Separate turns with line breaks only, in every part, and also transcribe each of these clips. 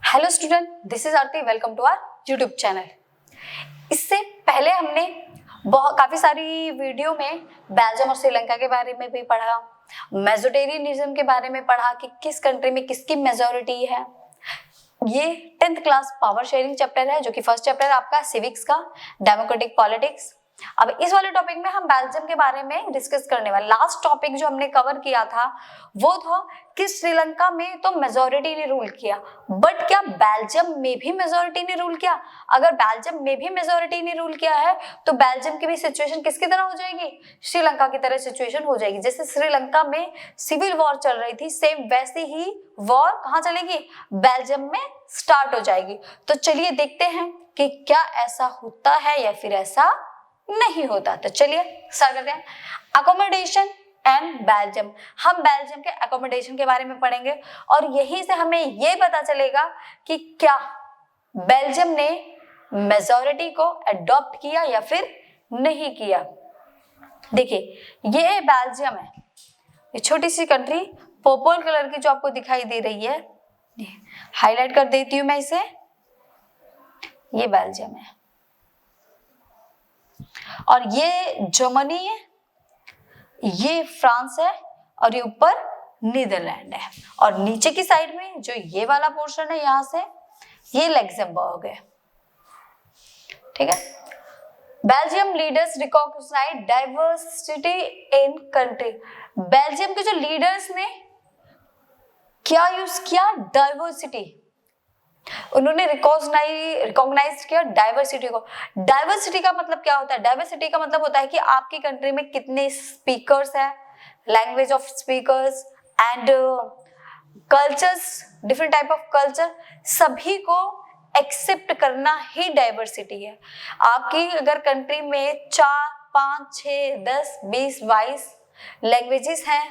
Hello student, this is Aarti. Welcome to our YouTube channel. इससे पहले हमने काफी सारी वीडियो में बेल्जियम और श्रीलंका के बारे में भी पढ़ा, मेजोटेरियनिज्म के बारे में पढ़ा कि किस कंट्री में किसकी मेजोरिटी है। ये 10th class power sharing chapter है, जो कि फर्स्ट चैप्टर है आपका सिविक्स का, डेमोक्रेटिक पॉलिटिक्स। अब इस वाले टॉपिक में हम बेल्जियम के बारे में डिस्कस करने वाले। लास्ट टॉपिक जो हमने कवर किया था वो था कि श्रीलंका में तो मेजोरिटी ने रूल किया, बट क्या बेल्जियम में भी मेजोरिटी ने रूल किया? अगर बेल्जियम में भी मेजोरिटी ने रूल किया है तो बेल्जियम की भी सिचुएशन किसकी तरह हो जाएगी? श्रीलंका की तरह सिचुएशन हो जाएगी। जैसे श्रीलंका में सिविल वॉर चल रही थी, सेम वैसे ही वॉर कहाँ चलेगी? बेल्जियम में स्टार्ट हो जाएगी। तो चलिए देखते हैं कि क्या ऐसा होता है या फिर ऐसा नहीं होता। तो चलिए स्टार्ट करते हैं। Accommodation and Belgium. हम बेल्जियम के अकोमोडेशन के बारे में पढ़ेंगे और यहीं से हमें ये पता चलेगा कि क्या बेल्जियम ने मेजॉरिटी को अडॉप्ट किया या फिर नहीं किया। देखिए ये बेल्जियम है, ये छोटी सी कंट्री पर्पल कलर की जो आपको दिखाई दे रही है, हाईलाइट कर देती हूं मैं इसे। ये बेल्जियम है और ये जर्मनी है, ये फ्रांस है और ये ऊपर नीदरलैंड है। और नीचे की साइड में जो ये वाला पोर्शन है यहां से ये लग्जमबर्ग है। ठीक है। Belgium leaders recognize diversity in country. Belgium के जो लीडर्स ने क्या यूज किया? डाइवर्सिटी। उन्होंने रिकॉग्नाइज किया डाइवर्सिटी को। डाइवर्सिटी का मतलब क्या होता है? डाइवर्सिटी का मतलब होता है कि आपकी कंट्री में कितने स्पीकर्स हैं, language of speakers and cultures, different type of culture, सभी को एक्सेप्ट करना ही डाइवर्सिटी है। आपकी अगर कंट्री में 4, 5, 6, 10, 20, 22 लैंग्वेजेस हैं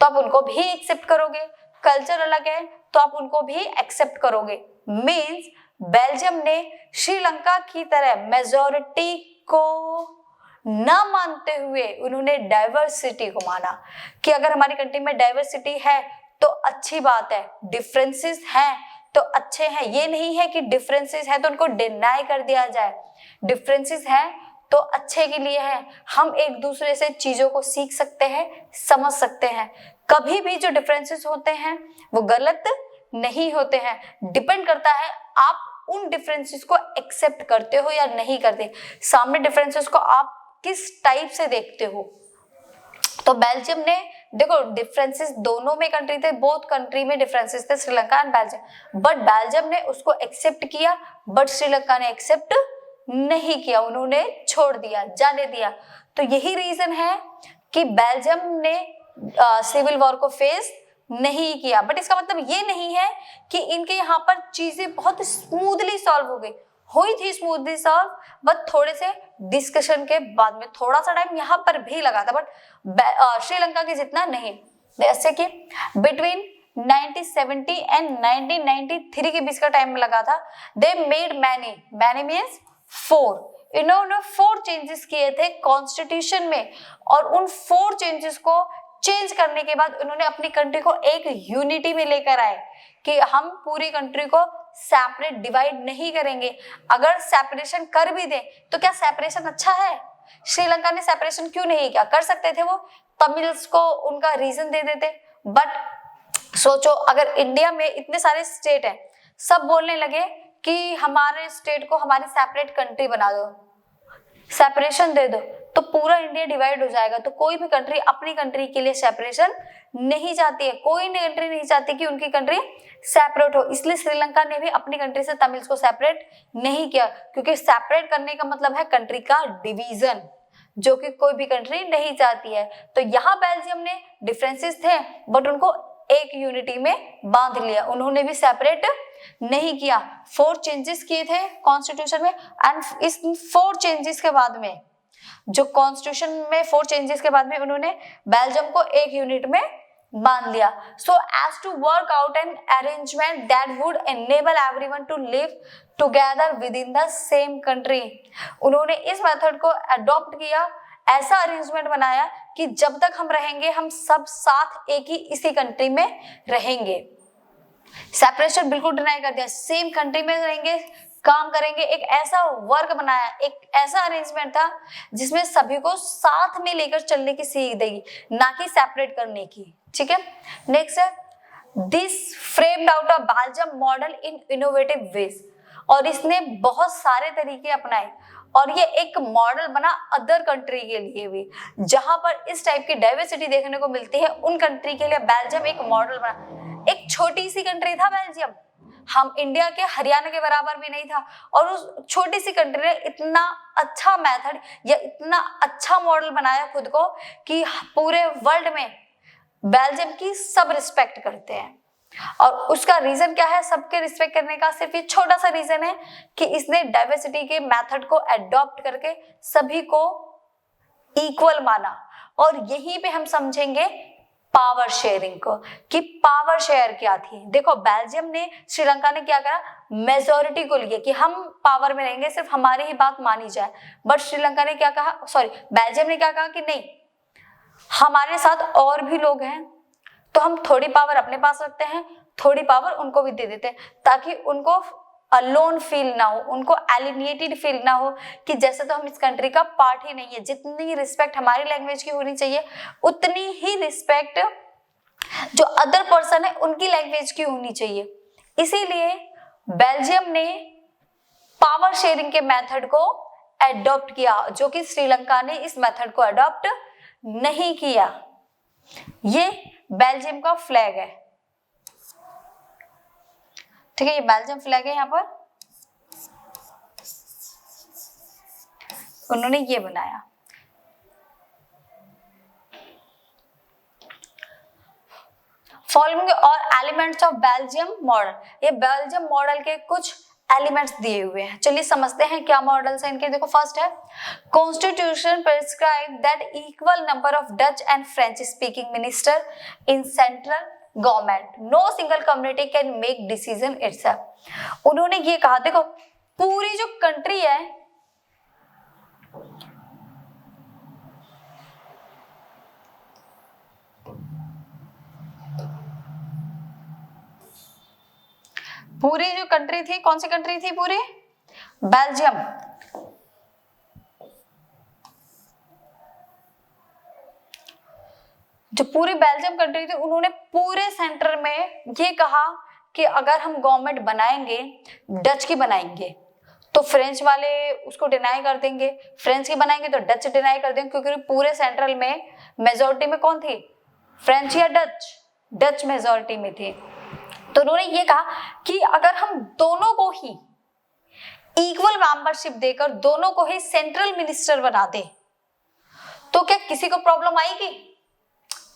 तो आप उनको भी एक्सेप्ट करोगे। कल्चर अलग है तो आप उनको भी एक्सेप्ट करोगे। मींस बेल्जियम ने श्रीलंका की तरह मेजॉरिटी को न मानते हुए उन्होंने डाइवर्सिटी को माना कि अगर हमारी कंट्री में डाइवर्सिटी है तो अच्छी बात है, डिफरेंसेस हैं तो अच्छे हैं। ये नहीं है कि डिफरेंसेस है तो उनको डिनाई कर दिया जाए। डिफरेंसेस हैं तो अच्छे के लिए है। हम एक दूसरे से चीजों को सीख सकते हैं, समझ सकते हैं। कभी भी जो डिफरेंसेस होते हैं वो गलत नहीं होते हैं। डिपेंड करता है आप उन डिफरेंसेस को एक्सेप्ट करते हो या नहीं करते, सामने डिफरेंसेस को आप किस टाइप से देखते हो। तो बेल्जियम ने देखो डिफरेंसेस दोनों में कंट्री थे, बोथ कंट्री में डिफरेंसेस थे, Sri Lanka and Belgium, but Belgium ने उसको एक्सेप्ट किया बट श्रीलंका ने एक्सेप्ट नहीं किया, उन्होंने छोड़ दिया, जाने दिया। तो यही रीजन है कि बेल्जियम ने सिविल वॉर को फेस नहीं किया। बट इसका मतलब ये नहीं है कि इनके यहाँ पर चीजें बहुत स्मूथली सॉल्व हो गई। हुई थी स्मूथली सॉल्व, बट थोड़े से डिस्कशन के बाद में थोड़ा सा टाइम यहाँ पर भी लगा था, बट श्रीलंका के जितना नहीं। जैसे कि बिटवीन 1970 एंड 1993 के बीच का टाइम लगा था। They made many means 4। इन्होंने 4 चेंजेस किए थे कॉन्स्टिट्यूशन में और उन 4 चेंजेस को चेंज करने के बाद उन्होंने अपनी कंट्री को एक यूनिटी में लेकर आए कि हम पूरी कंट्री को सेपरेट डिवाइड नहीं करेंगे। अगर सेपरेशन कर भी दें तो क्या सेपरेशन अच्छा है? श्रीलंका ने सेपरेशन क्यों नहीं किया? कर सकते थे वो, तमिल्स को उनका रीजन दे देते। बट सोचो अगर इंडिया में इतने सारे स्टेट हैं, सब बोलने लगे कि हमारे स्टेट को हमारी सेपरेट कंट्री बना दो, सेपरेशन दे दो, तो पूरा इंडिया डिवाइड हो जाएगा। तो कोई भी कंट्री अपनी कंट्री के लिए सेपरेशन नहीं चाहती है, कोई कंट्री नहीं चाहती कि उनकी कंट्री सेपरेट हो। इसलिए श्रीलंका ने भी अपनी कंट्री से तमिल्स को सेपरेट नहीं किया, क्योंकि सेपरेट करने का मतलब है कंट्री का डिवीजन, जो कि कोई भी कंट्री नहीं चाहती है। तो यहाँ बेल्जियम ने डिफरेंसेस थे बट उनको एक यूनिटी में बांध लिया, उन्होंने भी सेपरेट नहीं किया। 4 चेंजेस किए थे कॉन्स्टिट्यूशन में एंड इस 4 चेंजेस के बाद में, जो कॉन्स्टिट्यूशन में 4 चेंजेस के बाद में उन्होंने बेल्जियम को एक यूनिट में बांध लिया। So as to work out an arrangement that would enable everyone to live together with in the same country. उन्होंने इस मेथड को अडॉप्ट किया, ऐसा अरेंजमेंट बनाया कि जब तक हम रहेंगे हम सब साथ एक ही इसी कंट्री में रहेंगे। सेपरेशन बिल्कुल डिनाई कर दिया, सेम कंट्री में रहेंगे, काम करेंगे, एक ऐसा वर्क बनाया, एक ऐसा अरेंजमेंट था जिसमें सभी को साथ में लेकर चलने की सीख देगी, ना कि सेपरेट करने की। ठीक है, नेक्स्ट है this framed out a Belgium model in innovative veg, और इसने बहुत सारे तरीके अपनाए और ये एक मॉडल बना अदर कंट्री के लिए भी, जहां पर इस टाइप की डाइवर्सिटी देखने को मिलती है उन कंट्री के लिए बेल्जियम एक मॉडल बना। एक छोटी सी कंट्री था बेल्जियम, हम इंडिया के हरियाणा के बराबर भी नहीं था, और उस छोटी सी कंट्री ने इतना अच्छा मेथड या इतना अच्छा मॉडल बनाया खुद को कि पूरे वर्ल्ड में बेल्जियम की सब रिस्पेक्ट करते हैं। और उसका रीजन क्या है सबके रिस्पेक्ट करने का? सिर्फ ये छोटा सा रीजन है कि इसने डाइवर्सिटी के मेथड को एडॉप्ट करके सभी को इक्वल माना। और यहीं पे हम समझेंगे पावर शेयरिंग को, कि पावर शेयर क्या थी। देखो बेल्जियम ने, श्रीलंका ने क्या करा, मेजोरिटी को लिए कि हम पावर में रहेंगे, सिर्फ हमारी ही बात मानी जाए। बट श्रीलंका ने क्या कहा, सॉरी बेल्जियम ने क्या कहा कि नहीं, हमारे साथ और भी लोग हैं, तो हम थोड़ी पावर अपने पास रखते हैं, थोड़ी पावर उनको भी दे देते हैं, ताकि उनको अलोन फील ना हो, उनको एलिनिएटेड फील ना हो कि जैसे तो हम इस कंट्री का पार्ट ही नहीं है। जितनी रिस्पेक्ट हमारी लैंग्वेज की होनी चाहिए उतनी ही रिस्पेक्ट जो अदर पर्सन है उनकी लैंग्वेज की होनी चाहिए। इसीलिए बेल्जियम ने पावर शेयरिंग के मेथड को एडॉप्ट किया, जो कि श्रीलंका ने इस मेथड को एडॉप्ट नहीं किया। ये बेल्जियम का फ्लैग है, ठीक है, ये बेल्जियम फ्लैग है। यहां पर उन्होंने ये बनाया। फॉलोइंग और एलिमेंट्स ऑफ बेल्जियम मॉडल, ये बेल्जियम मॉडल के कुछ एलिमेंट्स दिए हुए हैं। चलिए समझते हैं क्या मॉडल्स हैं इनके। देखो फर्स्ट है constitution prescribe that equal number of Dutch and French speaking minister in central government, no single community can make decision itself. उन्होंने ये कहा, देखो पूरी जो कंट्री है पूरी जो कंट्री थी, कौन सी कंट्री थी पूरी? बेल्जियम। जो पूरी बेल्जियम कंट्री थी, उन्होंने पूरे सेंटर में ये कहा कि अगर हम गवर्नमेंट बनाएंगे, डच की बनाएंगे तो फ्रेंच वाले उसको डिनाई कर देंगे, फ्रेंच की बनाएंगे तो डच डिनाई कर देंगे, क्योंकि पूरे सेंट्रल में मेजोरिटी में कौन थी, फ्रेंच या डच? डच मेजोरिटी में थी। तो उन्होंने ये कहा कि अगर हम दोनों को ही इक्वल मेंबरशिप देकर दोनों को ही सेंट्रल मिनिस्टर बना दे तो क्या किसी को प्रॉब्लम आएगी?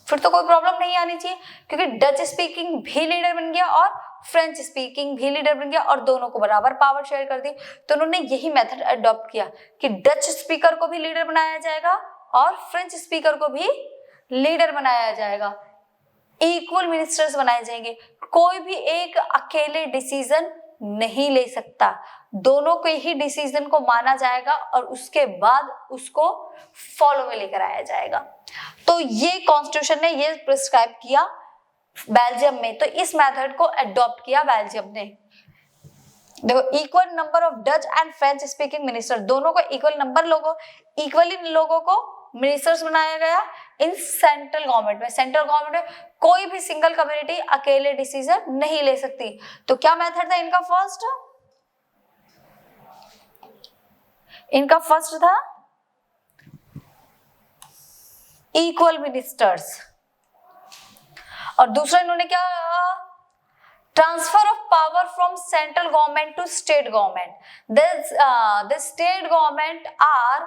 फिर तो कोई प्रॉब्लम नहीं आनी चाहिए, क्योंकि डच स्पीकिंग भी लीडर बन गया और फ्रेंच स्पीकिंग भी लीडर बन गया और दोनों को बराबर पावर शेयर कर दी। तो उन्होंने यही मेथड अडॉप्ट किया कि डच स्पीकर को भी लीडर बनाया जाएगा और फ्रेंच स्पीकर को भी लीडर बनाया जाएगा, इक्वल मिनिस्टर्स बनाए जाएंगे। कोई भी एक अकेले डिसीजन नहीं ले सकता, दोनों के ही डिसीजन को माना जाएगा और उसके बाद उसको फॉलो में लेकर आया जाएगा। तो ये कॉन्स्टिट्यूशन ने ये प्रिस्क्राइब किया बेल्जियम में, तो इस मेथड को अडॉप्ट किया बेल्जियम ने। देखो equal number of Dutch and French speaking minister, दोनों को इक्वल नंबर इक्वली लोगों को मिनिस्टर्स बनाया गया इन सेंट्रल गवर्नमेंट में। सेंट्रल गवर्नमेंट में कोई भी सिंगल कम्युनिटी अकेले डिसीजन नहीं ले सकती। तो क्या मेथड था इनका? फर्स्ट था इक्वल मिनिस्टर्स, और दूसरा इन्होंने क्या, transfer of power from central government to state government. The state government are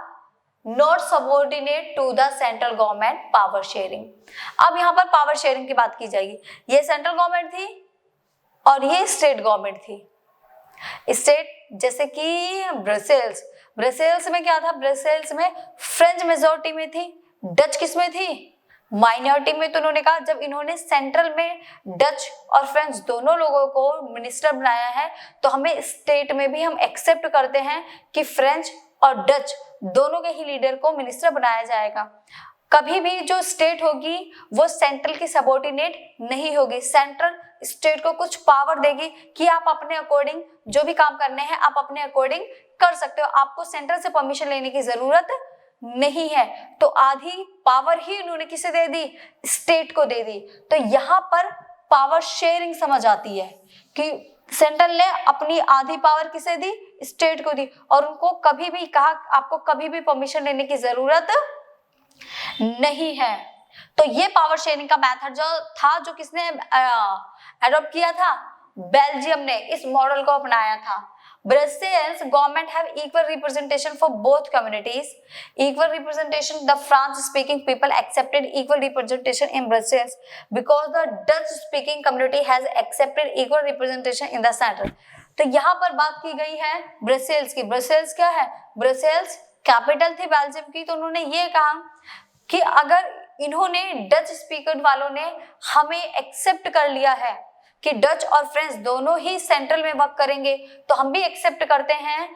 not subordinate to the central government power sharing. अब यहाँ पर पावर शेयरिंग की बात की जाएगी। ये सेंट्रल गवर्नमेंट थी और ये स्टेट गवर्नमेंट थी। स्टेट जैसे कि ब्रसेल्स में क्या था, ब्रसेल्स में फ्रेंच मेजोरिटी में थी, डच किस में थी, माइनॉरिटी में। तो उन्होंने कहा जब इन्होंने सेंट्रल में डच और फ्रेंच दोनों लोगों को मिनिस्टर बनाया है तो हमें स्टेट में भी हम एक्सेप्ट करते हैं कि फ्रेंच और डच दोनों के ही लीडर को मिनिस्टर बनाया जाएगा। कभी भी जो स्टेट होगी वो सेंट्रल की सबऑर्डिनेट नहीं होगी, सेंट्रल स्टेट को कुछ पावर देगी कि आप अपने अकॉर्डिंग जो भी काम करने हैं आप अपने अकॉर्डिंग कर सकते हो, आपको सेंट्रल से परमिशन लेने की जरूरत नहीं है। तो आधी पावर ही उन्होंने किसे दे दी, स्टेट को दे दी। तो यहाँ पर पावर शेयरिंग समझ आती है कि सेंट्रल ने अपनी आधी पावर किसे दी, स्टेट को दी, और उनको कभी भी कहा आपको कभी भी परमिशन लेने की जरूरत नहीं है। तो ये पावर शेयरिंग का मेथड जो था, जो किसने अडॉप्ट किया था, बेल्जियम ने इस मॉडल को अपनाया था। Brussels government have equal representation for both communities. Equal representation, the French-speaking people accepted equal representation in Brussels because the Dutch-speaking community has accepted equal representation in the center. तो यहाँ पर बात की गई है ब्रसेल्स की। ब्रसेल्स क्या है, ब्रसेल्स कैपिटल थी बेल्जियम की। तो उन्होंने ये कहा कि अगर इन्होंने डच स्पीकर वालों ने हमें एक्सेप्ट कर लिया है कि डच और फ्रेंच दोनों ही सेंट्रल में वर्क करेंगे, तो हम भी एक्सेप्ट करते हैं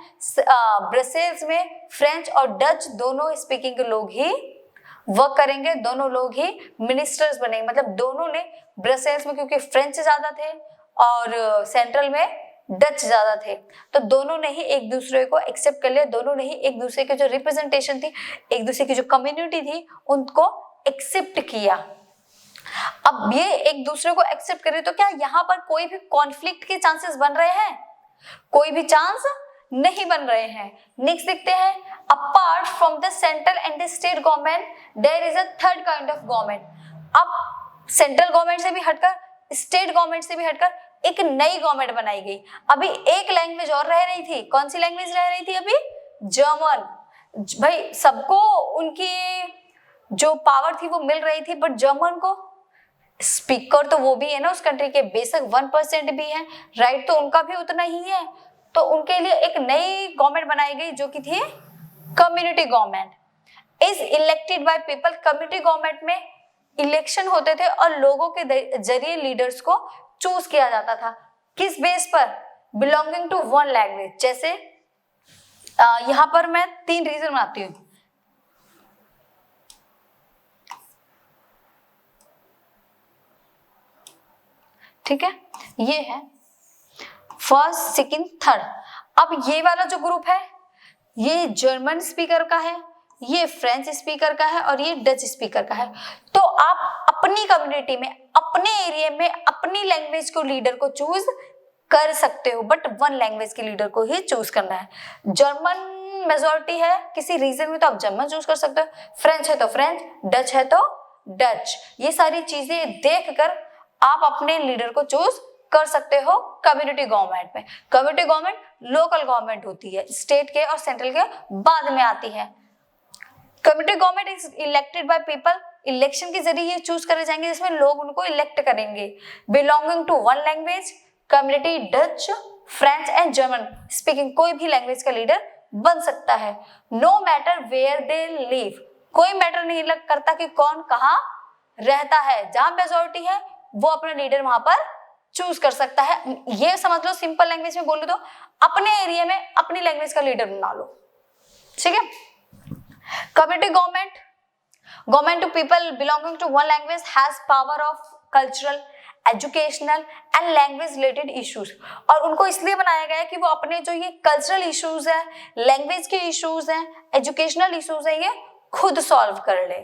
ब्रसेल्स में फ्रेंच और डच दोनों स्पीकिंग के लोग ही वर्क करेंगे, दोनों लोग ही मिनिस्टर्स बनेंगे। मतलब दोनों ने ब्रसेल्स में क्योंकि फ्रेंच ज्यादा थे और सेंट्रल में डच ज्यादा थे, तो दोनों ने ही एक दूसरे को एक्सेप्ट कर लिया, दोनों ने ही एक दूसरे की जो रिप्रेजेंटेशन थी, एक दूसरे की जो कम्युनिटी थी, उनको एक्सेप्ट किया। अब ये एक दूसरे को एक्सेप्ट करे तो क्या यहाँ पर कोई भी कॉन्फ्लिक्ट के चांसेस बन रहे हैं, कोई भी चांस नहीं बन रहे हैं। नेक्स्ट देखते हैं, apart from the central and the state government there is a third kind of government. अब सेंट्रल गवर्नमेंट से भी हटकर, स्टेट गवर्नमेंट से भी हटकर एक नई गवर्नमेंट बनाई गई। अभी एक लैंग्वेज और रह रही थी, कौन सी लैंग्वेज रह रही थी अभी, जर्मन। भाई सबको उनकी जो पावर थी वो मिल रही थी, बट जर्मन को स्पीकर तो वो भी है ना उस कंट्री के, बेशक 1% भी है, राइट तो उनका भी उतना ही है। तो उनके लिए एक नई गवर्नमेंट बनाई गई जो कि थी community government. Is elected by people. Community government में इलेक्शन होते थे और लोगों के जरिए लीडर्स को चूज किया जाता था। किस बेस पर, बिलोंगिंग टू वन लैंग्वेज। जैसे यहाँ पर मैं 3 रीजन बनाती हूँ। ठीक है, ये है फर्स्ट, सेकंड, थर्ड। अब ये वाला जो ग्रुप है ये जर्मन स्पीकर का है, ये फ्रेंच स्पीकर का है और ये डच स्पीकर का है। तो आप अपनी कम्युनिटी में, अपने एरिया में अपनी लैंग्वेज को लीडर को चूज कर सकते हो, बट वन लैंग्वेज के लीडर को ही चूज करना है। जर्मन मेजॉरिटी है किसी रीजन में तो आप जर्मन चूज कर सकते हो, फ्रेंच है तो फ्रेंच, डच है तो डच। ये सारी चीजें देखकर आप अपने लीडर को चूज कर सकते हो कम्युनिटी गवर्नमेंट में। कम्युनिटी गवर्नमेंट लोकल गवर्नमेंट होती है, स्टेट के और सेंट्रल के बाद में आती है। Community government is elected by people. Election के जरिए ये चूज करे जाएंगे जिसमें लोग उनको इलेक्ट करेंगे। Belonging to one language, community Dutch, French and German speaking, कोई भी लैंग्वेज का लीडर बन सकता है। No matter where they live. कोई मैटर नहीं करता कि कौन कहाँ रहता है, जहां मेजॉरिटी है वो अपना लीडर वहां पर चूज कर सकता है। ये समझ लो, सिंपल लैंग्वेज में बोलूं तो अपने एरिया में अपनी लैंग्वेज का लीडर बना लो। ठीक है। Community government, government to people belonging to one language has power of cultural, educational and language related issues. और उनको इसलिए बनाया गया है कि वो अपने जो ये कल्चरल इश्यूज है, लैंग्वेज के इश्यूज हैं, एजुकेशनल इश्यूज है, ये खुद सॉल्व कर ले।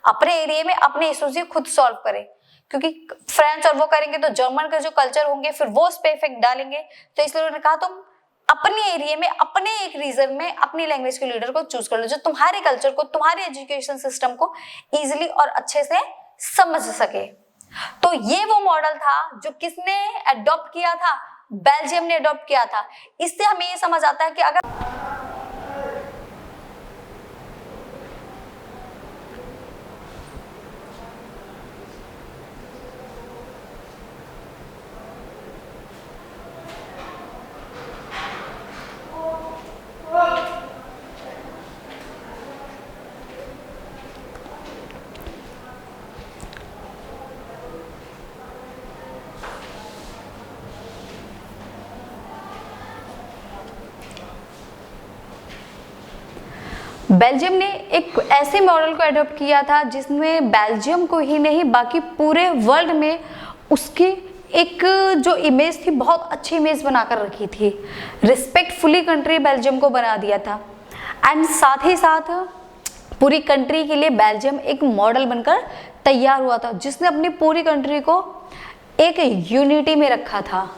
अपने एरिया में अपने इश्यूज ये खुद सॉल्व करे, क्योंकि फ्रेंच और वो करेंगे तो जर्मन का जो कल्चर होंगे फिर वो उस पे इफेक्ट डालेंगे। तो इसलिए उन्होंने कहा तुम अपने एरिया में, अपने एक रीजन में अपनी लैंग्वेज के लीडर को चूज कर लो जो तुम्हारे कल्चर को, तुम्हारे एजुकेशन सिस्टम को इजीली और अच्छे से समझ सके। तो ये वो मॉडल था जो किसने अडॉप्ट किया था, बेल्जियम ने अडॉप्ट किया था। इससे हमें ये समझ आता है कि अगर बेल्जियम ने एक ऐसे मॉडल को अडॉप्ट किया था जिसमें बेल्जियम को ही नहीं बाकी पूरे वर्ल्ड में उसकी एक जो इमेज थी बहुत अच्छी इमेज बनाकर रखी थी, रिस्पेक्टफुली कंट्री बेल्जियम को बना दिया था। एंड साथ ही साथ पूरी कंट्री के लिए बेल्जियम एक मॉडल बनकर तैयार हुआ था, जिसने अपनी पूरी कंट्री को एक यूनिटी में रखा था।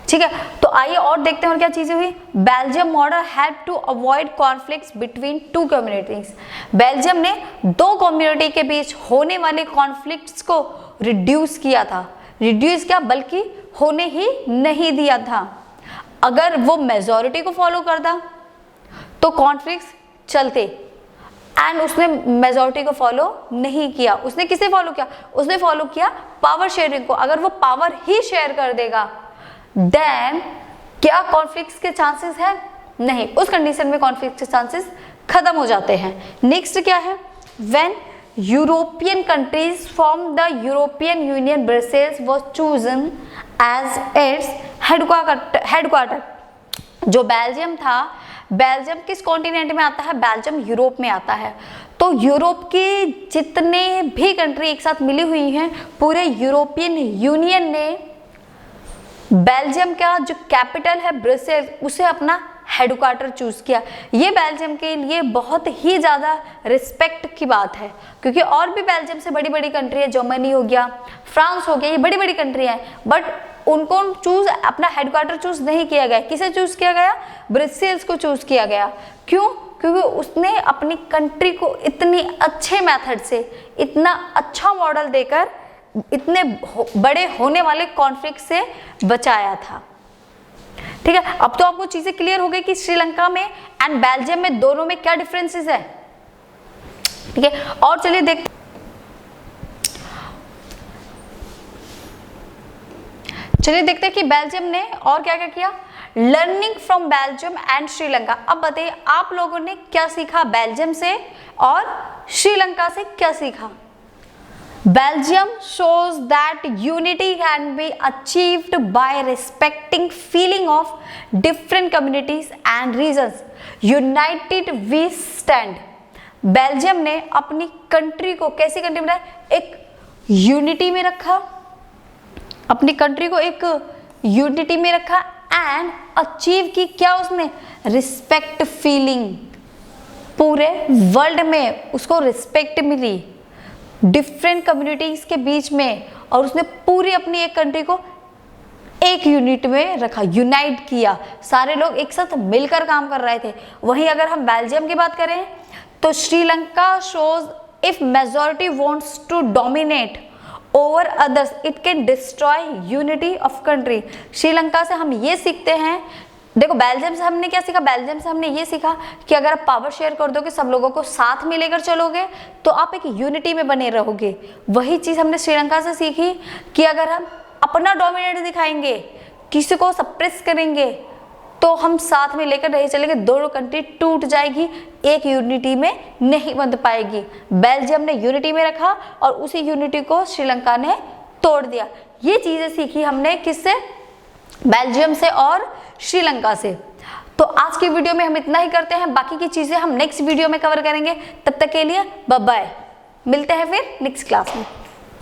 ठीक है, तो आइए और देखते हैं और क्या चीजें हुई। Belgium model had to avoid conflicts between two communities. Belgium ने दो कम्युनिटी के बीच होने वाले कॉन्फ्लिक्ट्स को रिड्यूस किया था, रिड्यूस किया बल्कि होने ही नहीं दिया था। अगर वो मेजॉरिटी को फॉलो करता तो कॉन्फ्लिक्ट्स चलते, एंड उसने मेजॉरिटी को फॉलो नहीं किया। उसने किसे फॉलो किया? उसने फॉलो किया पावर शेयरिंग को। अगर वो पावर ही शेयर कर देगा देन क्या कॉन्फ्लिक्ट्स के चांसेस है? नहीं, उस कंडीशन में कॉन्फ्लिक्ट के चांसेस खत्म हो जाते हैं। नेक्स्ट क्या है? When European countries from the European Union, Brussels was chosen as its headquarter. जो बेल्जियम था, बेल्जियम किस कॉन्टिनेंट में आता है? बेल्जियम यूरोप में आता है। तो यूरोप के जितने भी कंट्री एक साथ मिली हुई हैं, पूरे यूरोपियन यूनियन ने बेल्जियम का जो कैपिटल है ब्रसेल्स, उसे अपना हेडक्वार्टर चूज किया। ये बेल्जियम के लिए बहुत ही ज़्यादा रिस्पेक्ट की बात है, क्योंकि और भी बेल्जियम से बड़ी बड़ी कंट्री है, जर्मनी हो गया, फ्रांस हो गया, ये बड़ी बड़ी कंट्री हैं, बट उनको चूज अपना हेडक्वार्टर चूज नहीं किया गया। किसे चूज किया गया? ब्रसेल्स को चूज किया गया। क्यों? क्योंकि उसने अपनी कंट्री को इतनी अच्छे मेथड से, इतना अच्छा मॉडल देकर इतने बड़े होने वाले कॉन्फ्लिक्ट से बचाया था। ठीक है, अब तो आपको चीजें क्लियर हो गई कि श्रीलंका में एंड बेल्जियम में दोनों में क्या डिफरेंसेस है। ठीक है, और चलिए देखते हैं कि बेल्जियम ने और क्या क्या किया। Learning from Belgium and Sri Lanka. अब बताइए आप लोगों ने क्या सीखा बेल्जियम से और श्रीलंका से क्या सीखा? Belgium shows that unity can be achieved by respecting feeling of different communities and regions. United we stand. Belgium ने अपनी कंट्री को कैसी कंट्री बनाया? एक यूनिटी में रखा, अपनी कंट्री को एक यूनिटी में रखा एंड अचीव की क्या उसने? Respect feeling. पूरे वर्ल्ड में उसको रिस्पेक्ट मिली डिफरेंट कम्युनिटीज के बीच में, और उसने पूरी अपनी एक कंट्री को एक यूनिट में रखा, यूनाइट किया। सारे लोग एक साथ मिलकर काम कर रहे थे। वहीं अगर हम बेल्जियम की बात करें तो Sri Lanka shows if majority wants to dominate over others it can destroy unity of country. Sri Lanka से हम ये सीखते हैं, देखो बेल्जियम से हमने क्या सीखा? बेल्जियम से हमने ये सीखा कि अगर आप पावर शेयर कर दोगे, सब लोगों को साथ में लेकर चलोगे, तो आप एक यूनिटी में बने रहोगे। वही चीज़ हमने श्रीलंका से सीखी कि अगर हम अपना डोमिनेट दिखाएंगे, किसी को सप्रेस करेंगे, तो हम साथ में लेकर नहीं चलेंगे, दोनों कंट्री टूट जाएगी, एक यूनिटी में नहीं बन पाएगी। बेल्जियम ने यूनिटी में रखा और उसी यूनिटी को श्रीलंका ने तोड़ दिया। ये चीज़ें सीखी हमने किससे? बेल्जियम से और श्रीलंका से। तो आज की वीडियो में हम इतना ही करते हैं, बाकी की चीजें हम नेक्स्ट वीडियो में कवर करेंगे। तब तक के लिए बाय बाय, मिलते हैं फिर नेक्स्ट क्लास में।